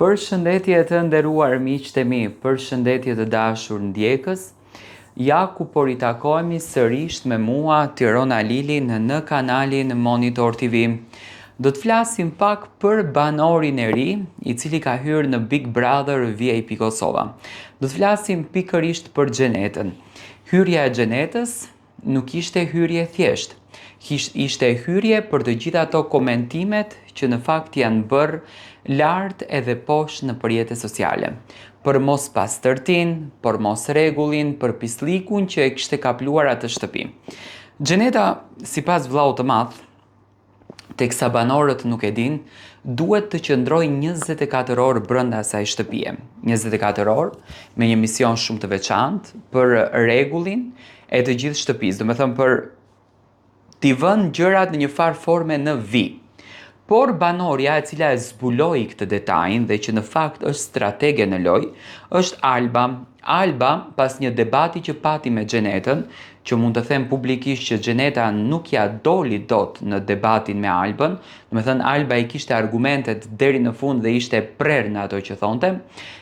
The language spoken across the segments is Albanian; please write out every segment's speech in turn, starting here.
Përshëndetje të nderuar miqtë e mi, përshëndetje të dashur ndjekës. Ja ku po ritakohemi sërish me mua Tirona Lili në kanalin Monitor TV. Do të flasim pak për banorin e ri, i cili ka hyrë në Big Brother VIP Kosova. Do të flasim pikërisht për Xhenetën. Hyrja e Xhenetës nuk ishte hyrje thjesht. Ishte hyrje për të gjitha ato komentimet që në fakt janë bërë lartë edhe poshtë në rrjetet sociale. Për mos pastërtin, për mos rregullin, për pislikun që e kishte kapluar atë shtëpi. Xheneta, sipas vllaut të madh, teksa banorët nuk e din, duhet të qëndrojë 24 orë brenda asaj shtëpie. 24 orë me një mision shumë të veçantë për rregullin e të gjithë shtëpisë, domethënë për t'i vënë gjërat në një farë forme në vi. Por banorja e cila e zbuloi këtë detajin dhe që në fakt është stratege në lojë, është Alba. Alba, pas një debati që pati me Xhenetën, që mund të them publikisht që Xheneta nuk ja doli dot në debatin me Albën, domethënë Alba i kishte argumentet deri në fund dhe ishte prerë në ato që thonte,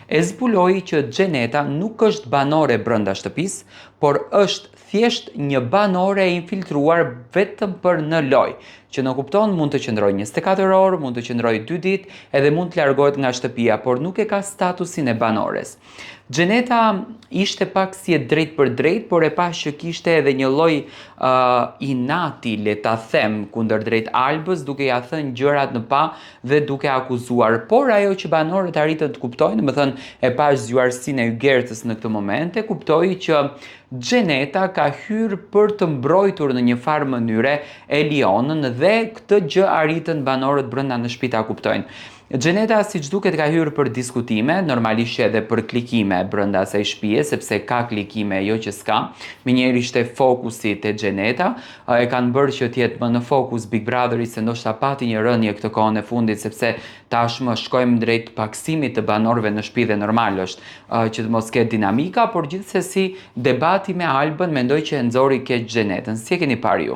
e zbuloi që Xheneta nuk është banore brenda shtëpisë, por është thjesht një banore e infiltruar vetëm për në lojë, që në kupton mund të qëndrojë 24 orë, mund të qëndrojë 2 ditë, edhe mund të largohet nga shtëpia, por nuk e ka statusin e banores. Xheneta ishte pak si e drejt për drejt, por e pash që kishte edhe një lloj inati, le ta them, kundër drejt Albës, duke ja thënë gjërat në pa dhe duke akuzuar. Por ajo që banorët arritën të kuptojnë, domethënë e pash zgjuarsinë e Ygertës në këtë moment, e kuptoi që Xheneta ka hyrë për të mbrojtur në një farë mënyre Elionën dhe këtë gjë arritën banorët brenda në shtëpi ta kuptojnë. Xheneta siç duket ka hyrë për diskutime, normalisht edhe për klikime brenda asaj shtëpie, sepse ka klikime, jo që s'ka. Menjëherë ishte fokusi te Xheneta, e kanë bërë që të jetë më në fokus Big Brotheri se ndoshta pati një rënje këtë kohën e fundit, sepse tashmë shkojmë drejt paksimit të banorëve në shtëpi dhe normal është që të mos ketë dinamika, por gjithsesi debati me Albën mendoj që e nxori keq Xhenetën. Si e keni parë ju?